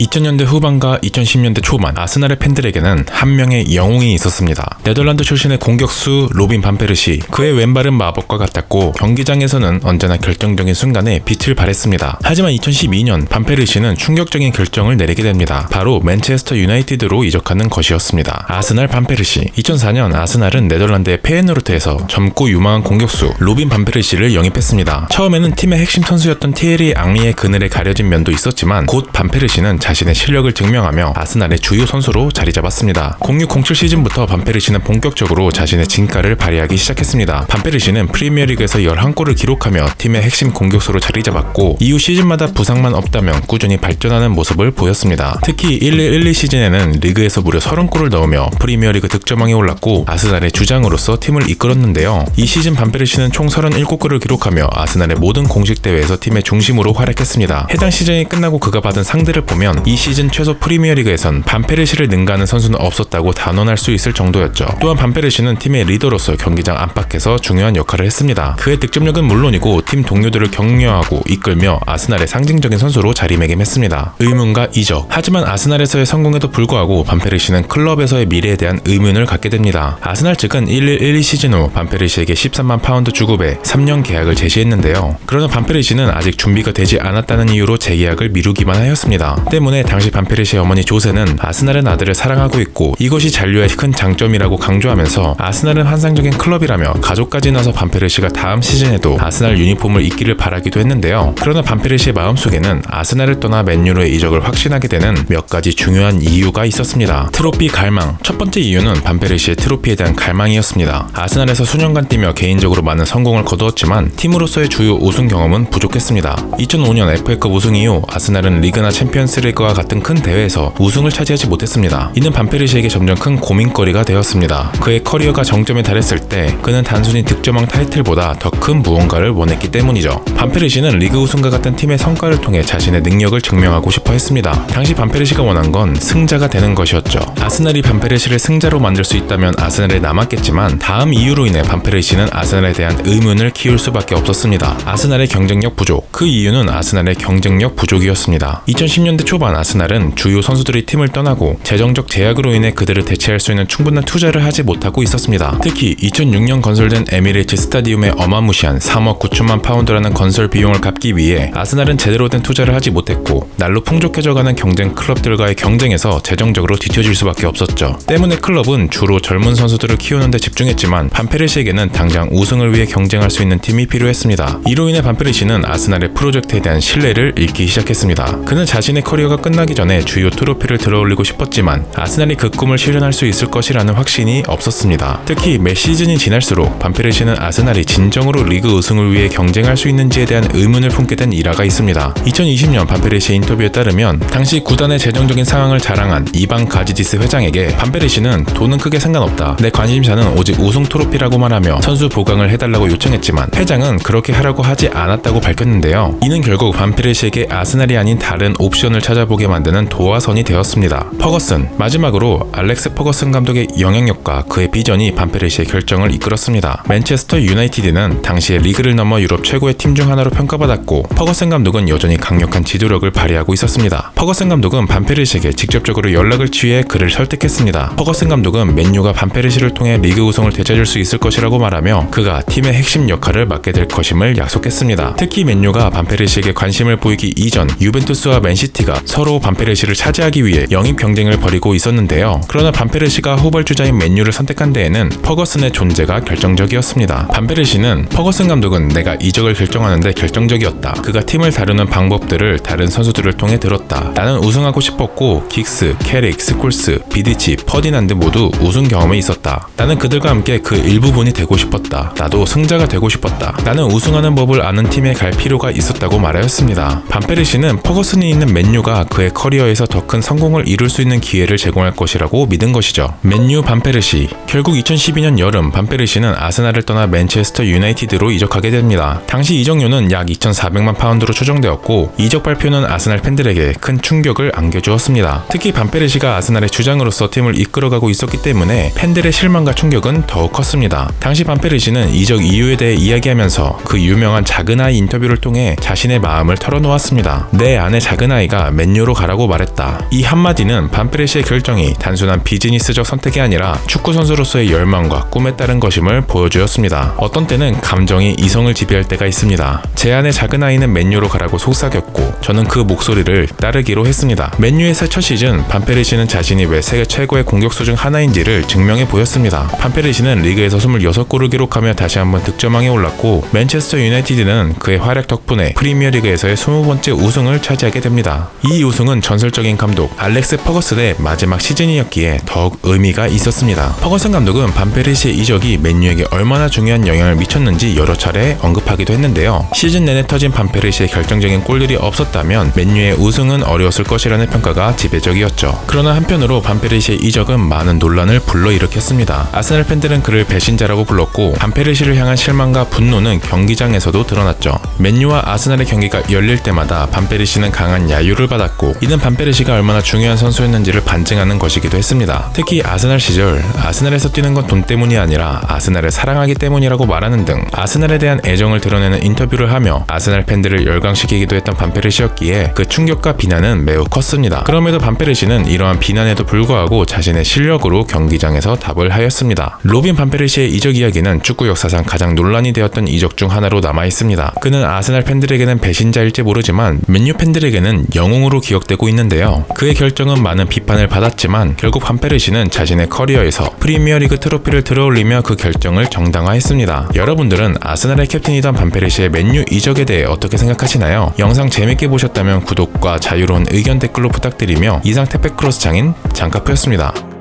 2000년대 후반과 2010년대 초반 아스날의 팬들에게는 한 명의 영웅이 있었습니다. 네덜란드 출신의 공격수 로빈 반 페르시. 그의 왼발은 마법과 같았고 경기장에서는 언제나 결정적인 순간에 빛을 발했습니다. 하지만 2012년 반 페르시는 충격적인 결정을 내리게 됩니다. 바로 맨체스터 유나이티드로 이적하는 것이었습니다. 아스날 반 페르시. 2004년 아스날은 네덜란드의 페예노르트에서 젊고 유망한 공격수 로빈 반 페르시를 영입했습니다. 처음에는 팀의 핵심 선수였던 티에리 앙리의 그늘에 가려진 면도 있었지만 곧 반 페르시는 자신의 실력을 증명하며 아스날의 주요 선수로 자리 잡았습니다. 06-07 시즌부터 반 페르시는 본격적으로 자신의 진가를 발휘하기 시작했습니다. 반 페르시는 프리미어리그에서 11골을 기록하며 팀의 핵심 공격수로 자리 잡았고 이후 시즌마다 부상만 없다면 꾸준히 발전하는 모습을 보였습니다. 특히 11-12 시즌에는 리그에서 무려 30골을 넣으며 프리미어리그 득점왕에 올랐고 아스날의 주장으로서 팀을 이끌었는데요. 이 시즌 반 페르시는 총 37골을 기록하며 아스날의 모든 공식 대회에서 팀의 중심으로 활약했습니다. 해당 시즌이 끝나고 그가 받은 상들을 보면 이 시즌 최소 프리미어리그에선 반 페르시를 능가하는 선수는 없었다고 단언할 수 있을 정도였죠. 또한 반 페르시는 팀의 리더로서 경기장 안팎에서 중요한 역할을 했습니다. 그의 득점력은 물론이고 팀 동료들을 격려하고 이끌며 아스날의 상징적인 선수로 자리매김했습니다. 의문과 이적. 하지만 아스날에서의 성공에도 불구하고 반 페르시는 클럽에서의 미래에 대한 의문을 갖게 됩니다. 아스날 측은 11-12 시즌 후 반 페르시에게 13만 파운드 주급에 3년 계약을 제시했는데요. 그러나 반 페르시는 아직 준비가 되지 않았다는 이유로 재계약을 미루기만 하였습니다. 때문에 당시 반 페르시의 어머니 조세는 아스날은 아들을 사랑하고 있고 이것이 잔류의 큰 장점이라고 강조하면서 아스날은 환상적인 클럽이라며 가족까지 나서 반 페르시가 다음 시즌에도 아스날 유니폼을 입기를 바라기도 했는데요. 그러나 반 페르시의 마음속에는 아스날을 떠나 맨유로의 이적을 확신하게 되는 몇 가지 중요한 이유가 있었습니다. 트로피 갈망. 첫 번째 이유는 반 페르시의 트로피에 대한 갈망이었습니다. 아스날에서 수년간 뛰며 개인적으로 많은 성공을 거두었지만 팀으로서의 주요 우승 경험은 부족했습니다. 2005년 FA컵 우승 이후 아스날은 리그나 챔피언스리그와 같은 큰 대회에서 우승을 차지하지 못했습니다. 이는 반 페르시에게 점점 큰 고민거리가 되었습니다. 그의 커리어가 정점에 달했을 때 그는 단순히 득점왕 타이틀보다 더 큰 무언가를 원했기 때문이죠. 반 페르시는 리그 우승과 같은 팀의 성과를 통해 자신의 능력을 증명하고 싶어 했습니다. 당시 반 페르시가 원한 건 승자가 되는 것이었죠. 아스날이 반 페르시를 승자로 만들 수 있다면 아스날에 남았겠지만 다음 이유로 인해 반 페르시는 아스날에 대한 의문을 키울 수밖에 없었습니다. 아스날의 경쟁력 부족. 그 이유는 아스날의 경쟁력 부족이었습니다. 2010년대 초반 아스날은 주요 선수들이 팀을 떠나고 재정적 제약으로 인해 그들을 대체할 수 있는 충분한 투자를 하지 못하고 있었습니다. 특히 2006년 건설된 에미레이츠 스타디움의 어마무시한 3억 9천만 파운드라는 건설 비용을 갚기 위해 아스날은 제대로 된 투자를 하지 못했고 날로 풍족해져가는 경쟁 클럽들과의 경쟁에서 재정적으로 뒤처질 수밖에 없었죠. 때문에 클럽은 주로 젊은 선수들을 키우는 데 집중했지만 반 페르시에게는 당장 우승을 위해 경쟁할 수 있는 팀이 필요했습니다. 이로 인해 반 페르시는 아스날의 프로젝트에 대한 신뢰를 잃기 시작했습니다. 그는 자신의 커리어가 끝나기 전에 주요 트로피를 들어올리고 싶었지만 아스날이 그 꿈을 실현할 수 있을 것이라는 확신이 없었습니다. 특히 매 시즌이 지날수록 반 페르시는 아스날이 진정으로 리그 우승을 위해 경쟁할 수 있는지에 대한 의문을 품게 된 일화가 있습니다. 2020년 반 페르시의 인터뷰에 따르면 당시 구단의 재정적인 상황을 자랑한 이방 가지디스 회장에게 반 페르시는 돈은 크게 상관없다. 내 관심사는 오직 우승 트로피라고만 하며 선수 보강을 해달라고 요청했지만 회장은 그렇게 하라고 하지 않았다고 밝혔는데요. 이는 결국 반 페르시에게 아스날이 아닌 다른 옵션을 찾아보게 만드는 도화선이 되었습니다. 퍼거슨. 마지막으로 알렉스 퍼거슨 감독의 영향력과 그의 비전이 반 페르시의 결정을 이끌었습니다. 맨체스터 유나이티드는 당시에 리그를 넘어 유럽 최고의 팀 중 하나로 평가받았고 퍼거슨 감독은 여전히 강력한 지도력을 발휘하고 있었습니다. 퍼거슨 감독은 반 페르시에게 직접적으로 연락을 취해 그를 설득했습니다. 퍼거슨 감독은 맨유가 반 페르시를 통해 리그 우승을 되찾을 수 있을 것이라고 말하며 그가 팀의 핵심 역할을 맡게 될 것임을 약속했습니다. 특히 맨유가 반 페르시에게 관심을 보이기 이전 유벤투스와 맨시티가 서로 반 페르시를 차지하기 위해 영입 경쟁을 벌이고 있었는데요. 그러나 반 페르시가 후발주자인 맨유를 선택한 데에는 퍼거슨의 존재가 결정적이었습니다. 반 페르시는 퍼거슨 감독은 내가 이적을 결정하는데 결정적이었다. 그가 팀을 다루는 방법들을 다른 선수들을 통해 들었다. 나는 우승하고 싶었고 긱스, 캐릭, 스콜스, 비디치, 퍼디난드 모두 우승 경험이 있었다. 나는 그들과 함께 그 일부분이 되고 싶었다. 나도 승자가 되고 싶었다. 나는 우승하는 법을 아는 팀에 갈 필요가 있었다고 말하였습니다. 반 페르시는 퍼거슨이 있는 맨유가 그의 커리어에서 더 큰 성공을 이룰 수 있는 기회를 제공할 것이라고 믿은 것이죠. 맨유 반 페르시. 결국 2012년 여름 반 페르시는 아스날을 떠나 맨체스터 유나이티드로 이적하게 됩니다. 당시 이적료는 약 2,400만 파운드로 추정되었고 이적 발표는 아스날 팬들에게 큰 충격을 안겨주었습니다. 특히 반 페르시가 아스날의 주장으로서 팀을 이끌어가고 있었기 때문에 팬들의 실망과 충격은 더욱 컸습니다. 당시 반 페르시는 이적 이유에 대해 이야기하면서 그 유명한 작은 아이 인터뷰를 통해 자신의 마음을 털어놓았습니다. 내 아내 작은 아이가 맨유 맨유로 가라고 말했다. 이 한마디는 반페르시의 결정이 단순한 비즈니스적 선택이 아니라 축구 선수로서의 열망과 꿈에 따른 것임을 보여주었습니다. 어떤 때는 감정이 이성을 지배할 때가 있습니다. 제 안의 작은 아이는 맨유로 가라고 속삭였고 저는 그 목소리를 따르기로 했습니다. 맨유에서 첫 시즌 반페르시는 자신이 왜 세계 최고의 공격수 중 하나인지를 증명해 보였습니다. 반페르시는 리그에서 26골을 기록하며 다시 한번 득점왕에 올랐고 맨체스터 유나이티드는 그의 활약 덕분에 프리미어리그에서의 20번째 우승을 차지하게 됩니다. 이 우승은 전설적인 감독 알렉스 퍼거슨의 마지막 시즌이었기에 더욱 의미가 있었습니다. 퍼거슨 감독은 반페르시의 이적이 맨유에게 얼마나 중요한 영향을 미쳤는지 여러 차례 언급하기도 했는데요. 시즌 내내 터진 반페르시의 결정적인 골들이 없었다면 맨유의 우승은 어려웠을 것이라는 평가가 지배적이었죠. 그러나 한편으로 반페르시의 이적은 많은 논란을 불러일으켰습니다. 아스날 팬들은 그를 배신자라고 불렀고 반페르시를 향한 실망과 분노는 경기장에서도 드러났죠. 맨유와 아스날의 경기가 열릴 때마다 반페르시는 강한 야유를 받았고 이는 반페르시가 얼마나 중요한 선수였는지를 반증하는 것이기도 했습니다. 특히 아스날 시절 아스날에서 뛰는 건 돈 때문이 아니라 아스날을 사랑하기 때문이라고 말하는 등 아스날에 대한 애정을 드러내는 인터뷰를 하며 아스날 팬들을 열광시키기도 했던 반페르시였기에 그 충격과 비난은 매우 컸습니다. 그럼에도 반페르시는 이러한 비난에도 불구하고 자신의 실력으로 경기장에서 답을 하였습니다. 로빈 반페르시의 이적 이야기는 축구 역사상 가장 논란이 되었던 이적 중 하나로 남아있습니다. 그는 아스날 팬들에게는 배신자일지 모르지만 맨유 팬들에게는 영웅으로 기억되고 있는데요. 그의 결정은 많은 비판을 받았지만 결국 반페르시는 자신의 커리어에서 프리미어리그 트로피를 들어올리며 그 결정을 정당화했습니다. 여러분들은 아스날의 캡틴이던 반페르시의 맨유 이적에 대해 어떻게 생각하시나요? 영상 재밌게 보셨다면 구독과 자유로운 의견 댓글로 부탁드리며 이상 택배크로스 장인 장카프였습니다.